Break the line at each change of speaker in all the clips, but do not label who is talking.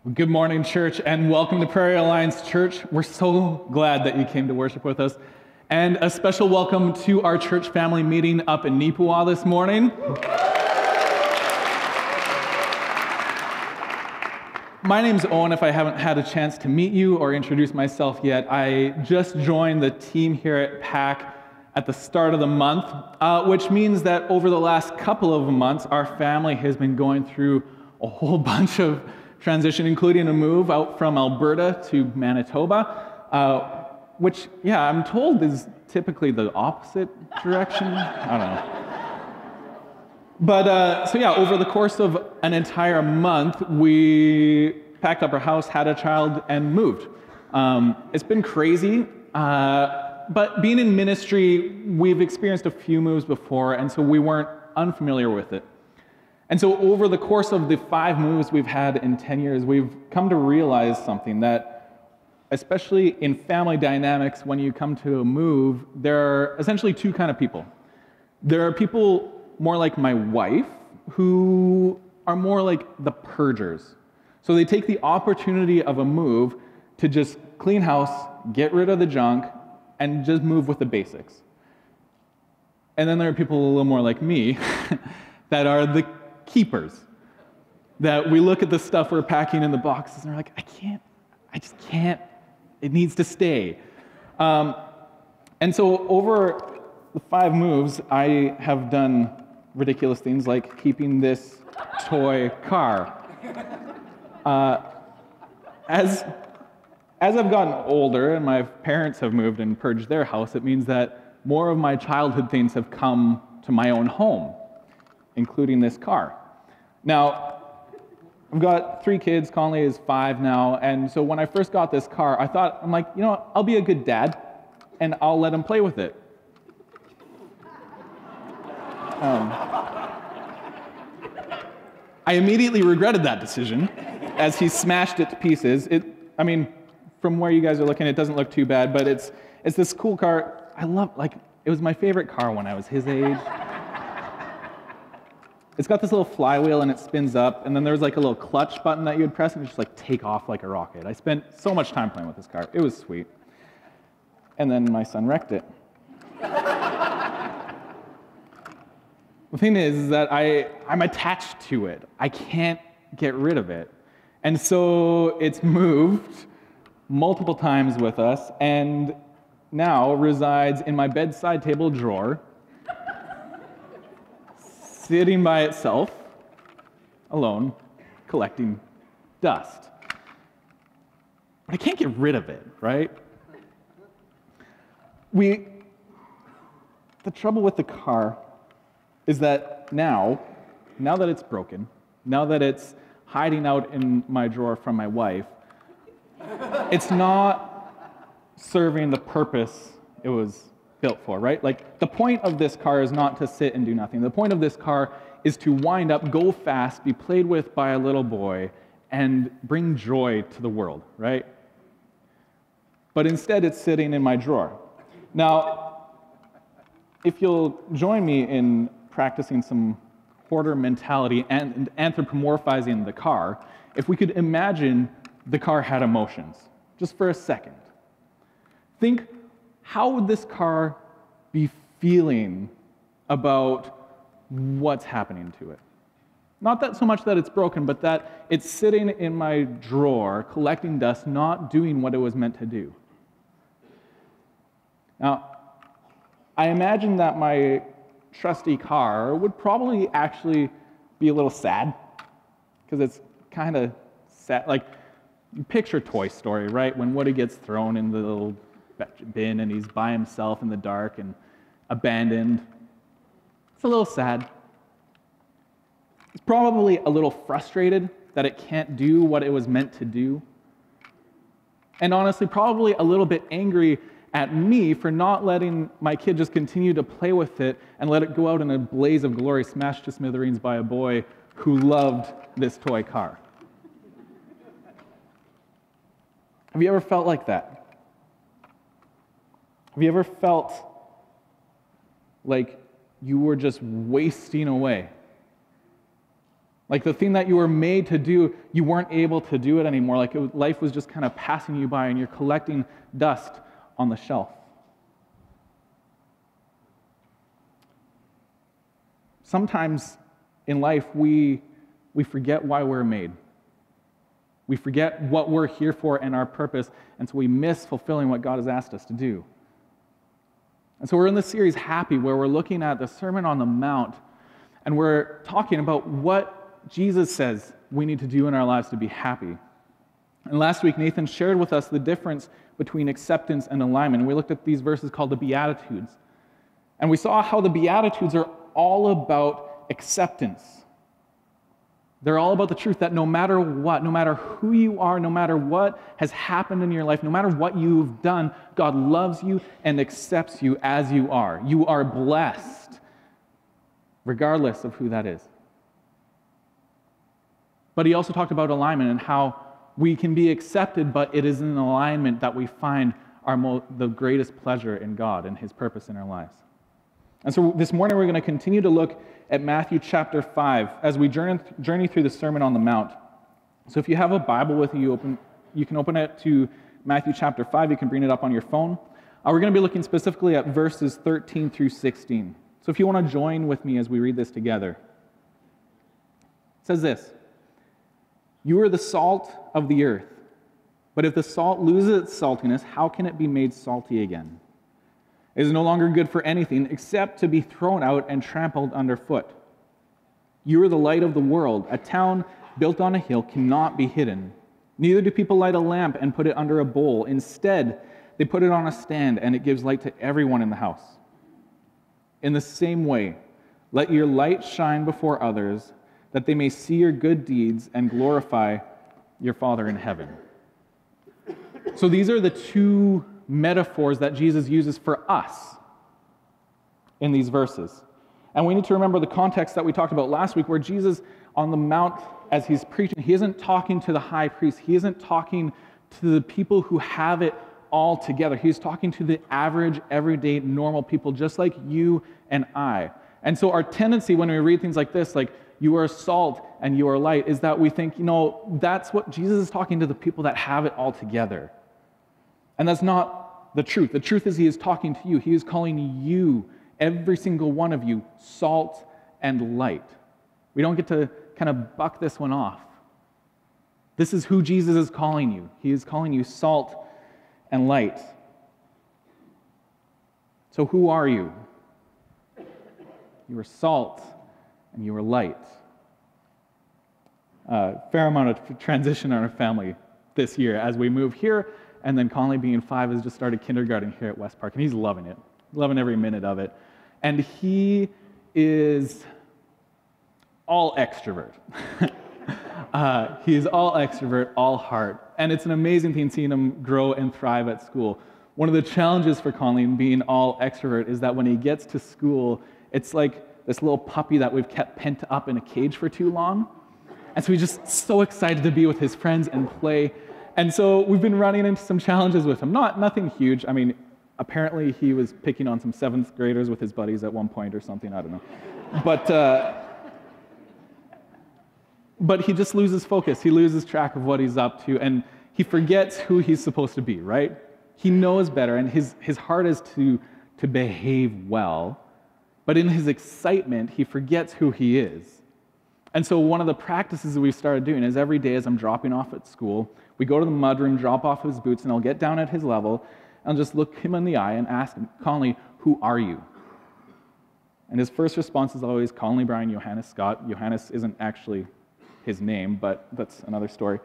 Well, good morning, church, and welcome to Prairie Alliance Church. We're so glad that you came to worship with us. And a special welcome to our church family meeting up in Nipawa this morning. My name's Owen, if I haven't had a chance to meet you or introduce myself yet. I just joined the team here at PAC at the start of the month, which means that over the last couple of months, our family has been going through a whole bunch of transition, including a move out from Alberta to Manitoba, which, yeah, I'm told is typically the opposite direction. I don't know. But, so yeah, over the course of an entire month, we packed up our house, had a child, and moved. It's been crazy, but being in ministry, we've experienced a few moves before, and so we weren't unfamiliar with it. And so over the course of the 5 moves we've had in 10 years, we've come to realize something, that especially in family dynamics, when you come to a move, there are essentially 2 kinds of people. There are people more like my wife, who are more like the purgers. So they take the opportunity of a move to just clean house, get rid of the junk, and just move with the basics. And then there are people a little more like me that are the keepers, that we look at the stuff we're packing in the boxes and we're like, I just can't, it needs to stay. And so over the 5 moves, I have done ridiculous things like keeping this toy car. As I've gotten older and my parents have moved and purged their house, it means that more of my childhood things have come to my own home, including this car. Now, I've got 3 kids, Conley is 5 now, and so when I first got this car, I'm like, you know what, I'll be a good dad, and I'll let him play with it. I immediately regretted that decision, as he smashed it to pieces. I mean, from where you guys are looking, it doesn't look too bad, but it's this cool car. It was my favorite car when I was his age. It's got this little flywheel and it spins up, and then there's like a little clutch button that you would press and just like take off like a rocket. I spent so much time playing with this car. It was sweet. And then my son wrecked it. The thing is that I'm attached to it. I can't get rid of it. And so it's moved multiple times with us and now resides in my bedside table drawer, sitting by itself, alone, collecting dust. But I can't get rid of it, right? The trouble with the car is that now that it's broken, now that it's hiding out in my drawer from my wife, it's not serving the purpose it was built for, right? Like, the point of this car is not to sit and do nothing. The point of this car is to wind up, go fast, be played with by a little boy, and bring joy to the world, right? But instead, it's sitting in my drawer. Now, if you'll join me in practicing some hoarder mentality and anthropomorphizing the car, if we could imagine the car had emotions, just for a second. Think, how would this car be feeling about what's happening to it? Not that so much that it's broken, but that it's sitting in my drawer, collecting dust, not doing what it was meant to do. Now, I imagine that my trusty car would probably actually be a little sad, because it's kind of sad. Like, you picture Toy Story, right? When Woody gets thrown in the little bin and he's by himself in the dark and abandoned. It's a little sad. It's probably a little frustrated that it can't do what it was meant to do. And honestly, probably a little bit angry at me for not letting my kid just continue to play with it and let it go out in a blaze of glory, smashed to smithereens by a boy who loved this toy car. Have you ever felt like that? Have you ever felt like you were just wasting away? Like the thing that you were made to do, you weren't able to do it anymore. Like life was just kind of passing you by and you're collecting dust on the shelf. Sometimes in life, we forget why we're made. We forget what we're here for and our purpose, and so we miss fulfilling what God has asked us to do. And so we're in this series, Happy, where we're looking at the Sermon on the Mount, and we're talking about what Jesus says we need to do in our lives to be happy. And last week, Nathan shared with us the difference between acceptance and alignment. We looked at these verses called the Beatitudes. And we saw how the Beatitudes are all about acceptance. They're all about the truth that no matter what, no matter who you are, no matter what has happened in your life, no matter what you've done, God loves you and accepts you as you are. You are blessed, regardless of who that is. But he also talked about alignment and how we can be accepted, but it is in alignment that we find the greatest pleasure in God and his purpose in our lives. And so this morning we're going to continue to look at Matthew chapter 5 as we journey through the Sermon on the Mount. So if you have a Bible with you, you can open it to Matthew chapter 5. You can bring it up on your phone. We're going to be looking specifically at verses 13 through 16. So if you want to join with me as we read this together. It says this: "You are the salt of the earth, but if the salt loses its saltiness, how can it be made salty again? It is no longer good for anything except to be thrown out and trampled underfoot. You are the light of the world. A town built on a hill cannot be hidden. Neither do people light a lamp and put it under a bowl. Instead, they put it on a stand, and it gives light to everyone in the house. In the same way, let your light shine before others, that they may see your good deeds and glorify your Father in heaven." So these are the two metaphors that Jesus uses for us in these verses. And we need to remember the context that we talked about last week, where Jesus on the Mount, as he's preaching, he isn't talking to the high priest. He isn't talking to the people who have it all together. He's talking to the average, everyday, normal people, just like you and I. And so our tendency when we read things like this, like, you are salt and you are light, is that we think, that's what Jesus is talking to, the people that have it all together. And that's not the truth. The truth is he is talking to you. He is calling you, every single one of you, salt and light. We don't get to kind of buck this one off. This is who Jesus is calling you. He is calling you salt and light. So who are you? You are salt and you are light. Fair amount of transition in our family this year as we move here, and then Conley, being 5, has just started kindergarten here at West Park, and he's loving it, loving every minute of it. And he is all extrovert. He is all extrovert, all heart. And it's an amazing thing seeing him grow and thrive at school. One of the challenges for Conley in being all extrovert is that when he gets to school, it's like this little puppy that we've kept pent up in a cage for too long. And so he's just so excited to be with his friends and play. And so we've been running into some challenges with him. Nothing huge. I mean, apparently he was picking on some 7th graders with his buddies at one point or something. I don't know. But he just loses focus. He loses track of what he's up to, and he forgets who he's supposed to be, right? He knows better, and his heart is to behave well. But in his excitement, he forgets who he is. And so one of the practices that we've started doing is every day as I'm dropping off at school, we go to the mudroom, drop off his boots, and I'll get down at his level, and I'll just look him in the eye and ask him, "Conley, who are you?" And his first response is always, "Conley Brian Johannes Scott." Johannes isn't actually his name, but that's another story.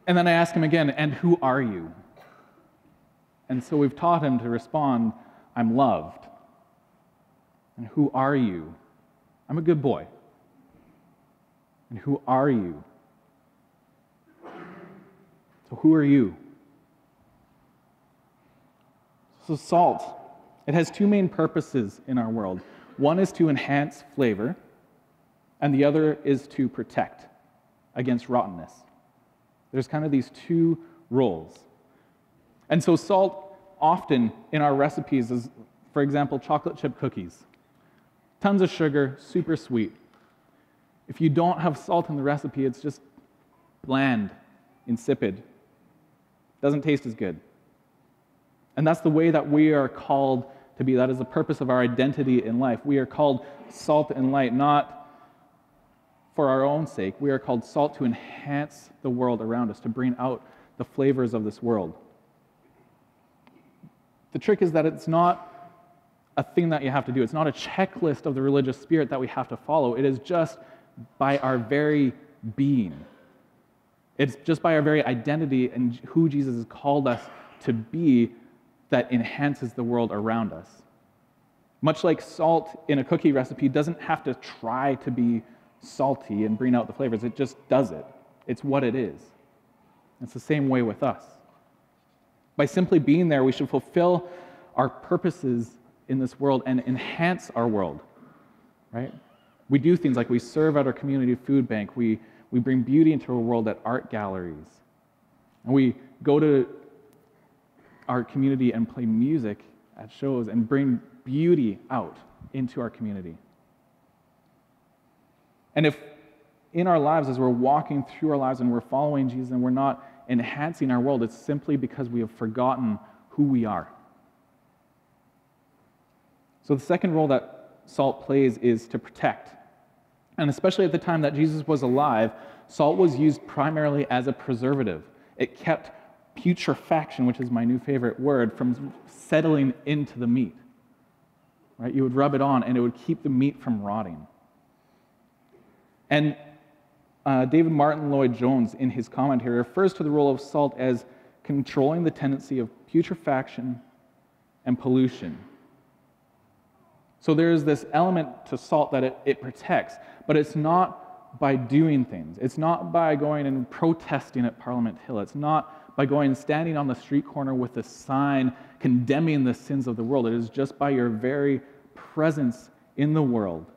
And then I ask him again, "And who are you?" And so we've taught him to respond, "I'm loved." "And who are you?" "I'm a good boy." "And who are you?" So who are you? So salt, it has two main purposes in our world. One is to enhance flavor, and the other is to protect against rottenness. There's kind of these two roles. And so salt often in our recipes is, for example, chocolate chip cookies. Tons of sugar, super sweet. If you don't have salt in the recipe, it's just bland, insipid. Doesn't taste as good. And that's the way that we are called to be. That is the purpose of our identity in life. We are called salt and light, not for our own sake. We are called salt to enhance the world around us, to bring out the flavors of this world. The trick is that it's not a thing that you have to do. It's not a checklist of the religious spirit that we have to follow. It is just by our very being. It's just by our very identity and who Jesus has called us to be that enhances the world around us. Much like salt in a cookie recipe doesn't have to try to be salty and bring out the flavors. It just does it. It's what it is. It's the same way with us. By simply being there, we should fulfill our purposes in this world and enhance our world, right? We do things like we serve at our community food bank. We bring beauty into our world at art galleries. And we go to our community and play music at shows and bring beauty out into our community. And if in our lives, as we're walking through our lives and we're following Jesus and we're not enhancing our world, it's simply because we have forgotten who we are. So the second role that salt plays is to protect. And especially at the time that Jesus was alive, salt was used primarily as a preservative. It kept putrefaction, which is my new favorite word, from settling into the meat. Right? You would rub it on and it would keep the meat from rotting. And David Martin Lloyd-Jones, in his commentary, refers to the role of salt as controlling the tendency of putrefaction and pollution. So there's this element to salt that it protects, but it's not by doing things. It's not by going and protesting at Parliament Hill. It's not by going and standing on the street corner with a sign condemning the sins of the world. It is just by your very presence in the world,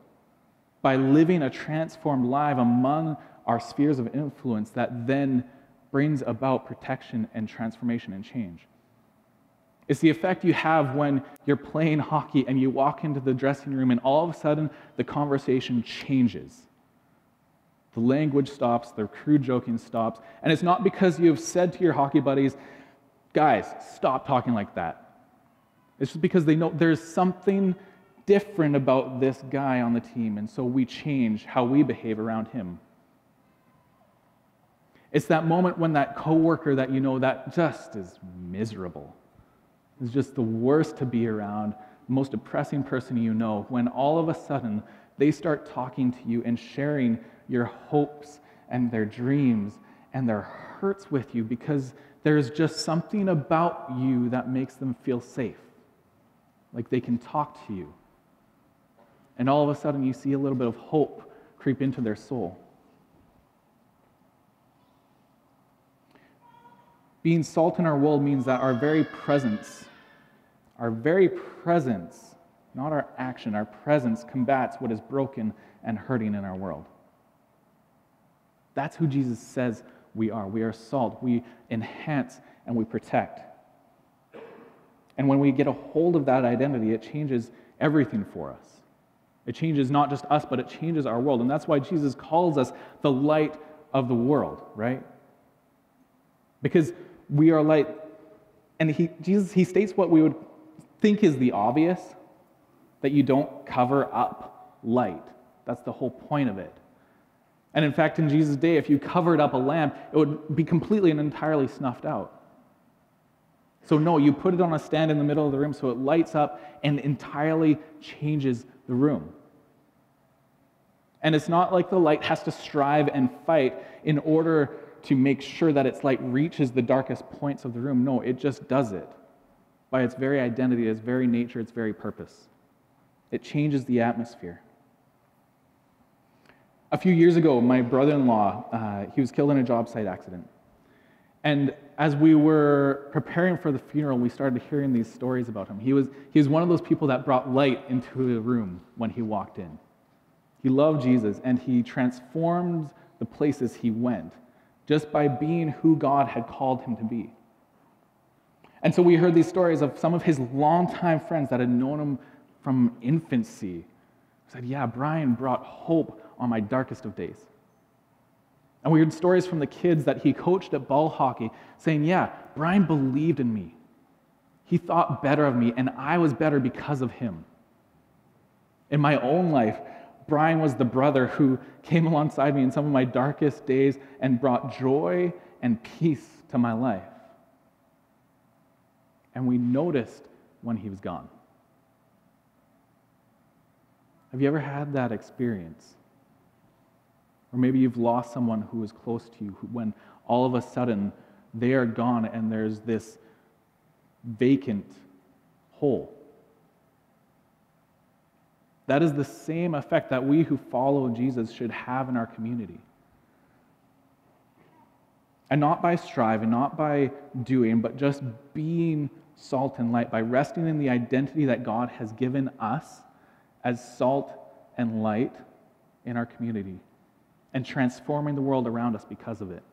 by living a transformed life among our spheres of influence that then brings about protection and transformation and change. It's the effect you have when you're playing hockey and you walk into the dressing room and all of a sudden the conversation changes. The language stops, the crude joking stops, and it's not because you've said to your hockey buddies, guys, stop talking like that. It's just because they know there's something different about this guy on the team, and so we change how we behave around him. It's that moment when that coworker that you know that just is miserable, is just the worst to be around, the most depressing person you know, when all of a sudden they start talking to you and sharing your hopes and their dreams and their hurts with you because there's just something about you that makes them feel safe, like they can talk to you. And all of a sudden you see a little bit of hope creep into their soul. Being salt in our world means that our very presence, not our action, our presence combats what is broken and hurting in our world. That's who Jesus says we are. We are salt. We enhance and we protect. And when we get a hold of that identity, it changes everything for us. It changes not just us, but it changes our world. And that's why Jesus calls us the light of the world, right? Because we are light. And Jesus states what we would think is the obvious, that you don't cover up light. That's the whole point of it. And in fact, in Jesus' day, if you covered up a lamp, it would be completely and entirely snuffed out. So no, you put it on a stand in the middle of the room so it lights up and entirely changes the room. And it's not like the light has to strive and fight in order to make sure that its light reaches the darkest points of the room. No, it just does it by its very identity, its very nature, its very purpose. It changes the atmosphere. A few years ago, my brother-in-law, he was killed in a job site accident. And as we were preparing for the funeral, we started hearing these stories about him. He was one of those people that brought light into the room when he walked in. He loved Jesus, and he transformed the places he went just by being who God had called him to be. And so we heard these stories of some of his longtime friends that had known him from infancy, said, yeah, Brian brought hope on my darkest of days. And we heard stories from the kids that he coached at ball hockey saying, yeah, Brian believed in me. He thought better of me, and I was better because of him. In my own life, Brian was the brother who came alongside me in some of my darkest days and brought joy and peace to my life. And we noticed when he was gone. Have you ever had that experience? Or maybe you've lost someone who was close to you when all of a sudden they are gone and there's this vacant hole. That is the same effect that we who follow Jesus should have in our community. And not by striving, not by doing, but just being salt and light, by resting in the identity that God has given us as salt and light in our community and transforming the world around us because of it.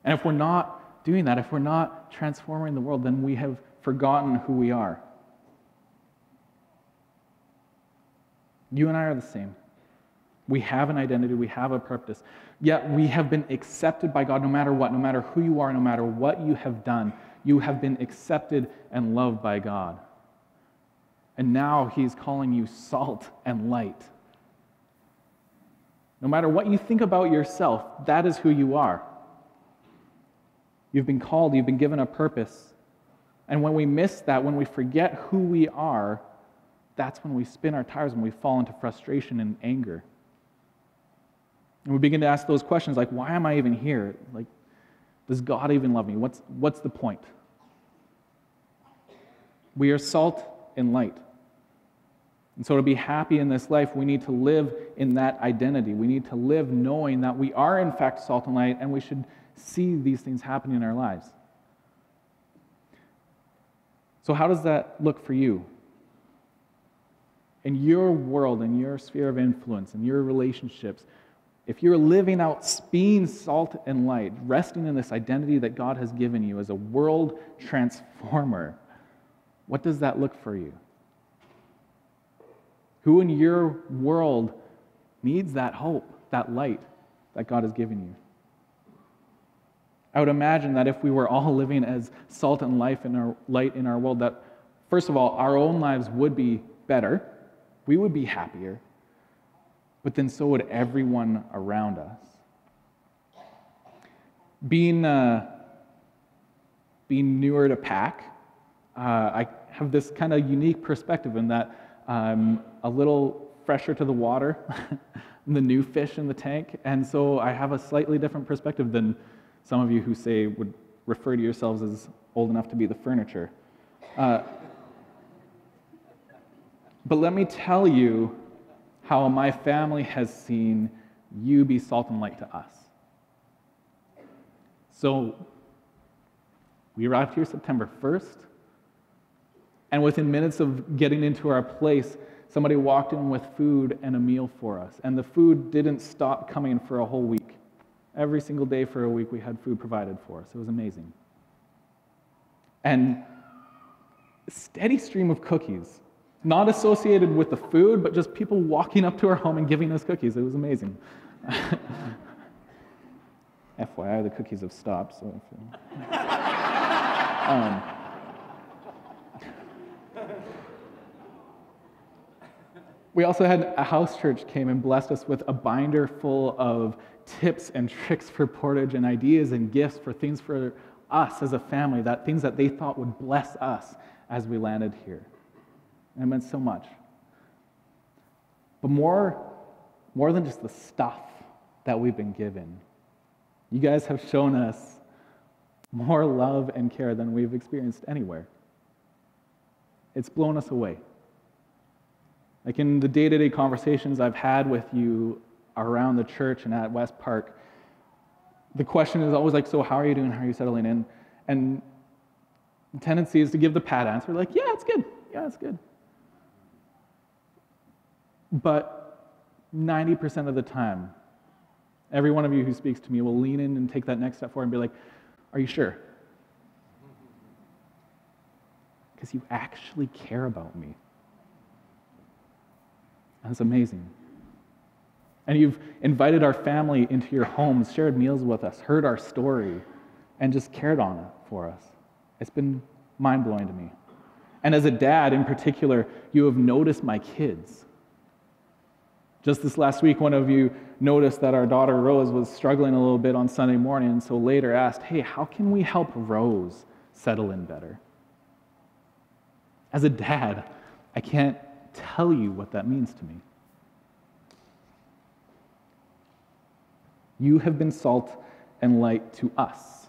And if we're not doing that, if we're not transforming the world, then we have forgotten who we are. You and I are the same. We have an identity, we have a purpose, yet we have been accepted by God no matter what, no matter who you are, no matter what you have done. You have been accepted and loved by God. And now He's calling you salt and light. No matter what you think about yourself, that is who you are. You've been called, you've been given a purpose. And when we miss that, when we forget who we are, that's when we spin our tires and we fall into frustration and anger. And we begin to ask those questions like, why am I even here? Like, does God even love me? What's the point? We are salt and light. And so to be happy in this life, we need to live in that identity. We need to live knowing that we are in fact salt and light, and we should see these things happening in our lives. So how does that look for you? In your world, in your sphere of influence, in your relationships, if you're living out being salt and light, resting in this identity that God has given you as a world transformer, what does that look for you? Who in your world needs that hope, that light that God has given you? I would imagine that if we were all living as salt and light in our world, that first of all, our own lives would be better, we would be happier, but then so would everyone around us. Being newer to Pack, I have this kind of unique perspective in that I'm a little fresher to the water, the new fish in the tank, and so I have a slightly different perspective than some of you who would refer to yourselves as old enough to be the furniture. But let me tell you how my family has seen you be salt and light to us. So, we arrived here September 1st, and within minutes of getting into our place, somebody walked in with food and a meal for us. And the food didn't stop coming for a whole week. Every single day for a week, we had food provided for us. It was amazing. And a steady stream of cookies, not associated with the food, but just people walking up to our home and giving us cookies. It was amazing. FYI, the cookies have stopped. So we also had a house church came and blessed us with a binder full of tips and tricks for Portage and ideas and gifts for things for us as a family, that things that they thought would bless us as we landed here. And it meant so much. But more than just the stuff that we've been given, you guys have shown us more love and care than we've experienced anywhere. It's blown us away. Like in the day-to-day conversations I've had with you around the church and at West Park, the question is always like, so how are you doing? How are you settling in? And the tendency is to give the pat answer, like, yeah, it's good. Yeah, it's good. But 90% of the time, every one of you who speaks to me will lean in and take that next step forward and be like, are you sure? Because you actually care about me. That's amazing. And you've invited our family into your homes, shared meals with us, heard our story, and just cared on it for us. It's been mind-blowing to me. And as a dad in particular, you have noticed my kids. Just this last week, one of you noticed that our daughter Rose was struggling a little bit on Sunday morning, and so later asked, hey, how can we help Rose settle in better? As a dad, I can't tell you what that means to me. You have been salt and light to us.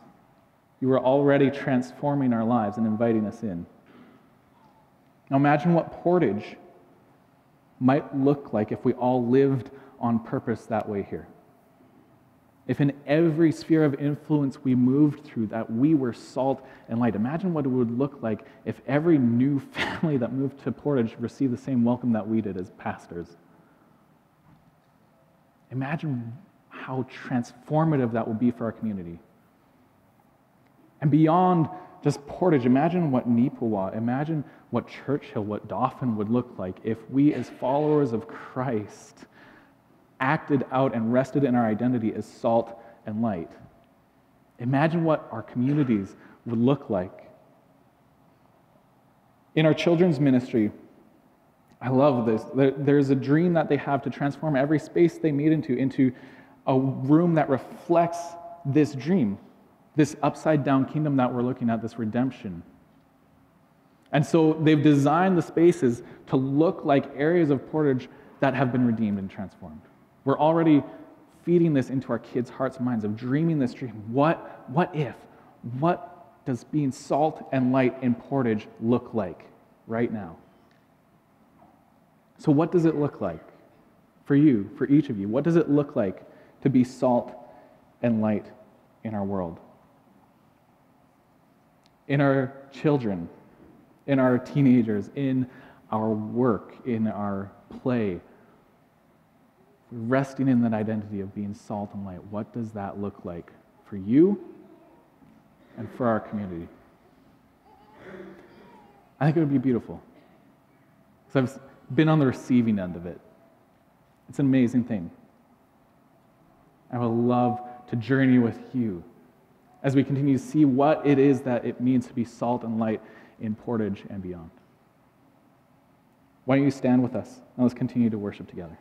You are already transforming our lives and inviting us in. Now imagine what Portage might look like if we all lived on purpose that way here. If in every sphere of influence we moved through that we were salt and light. Imagine what it would look like if every new family that moved to Portage received the same welcome that we did as pastors. Imagine how transformative that will be for our community. And beyond just Portage, imagine what Neepawa, imagine what Churchill, what Dauphin would look like if we as followers of Christ acted out and rested in our identity as salt and light. Imagine what our communities would look like. In our children's ministry, I love this. There's a dream that they have to transform every space they meet into a room that reflects this dream, this upside-down kingdom that we're looking at, this redemption. And so they've designed the spaces to look like areas of Portage that have been redeemed and transformed. We're already feeding this into our kids' hearts and minds of dreaming this dream. What does being salt and light in Portage look like right now? So what does it look like for you, for each of you? What does it look like to be salt and light in our world? In our children, in our teenagers, in our work, in our play, resting in that identity of being salt and light. What does that look like for you and for our community? I think it would be beautiful. Because I've been on the receiving end of it. It's an amazing thing. I would love to journey with you as we continue to see what it is that it means to be salt and light in Portage and beyond. Why don't you stand with us and let's continue to worship together.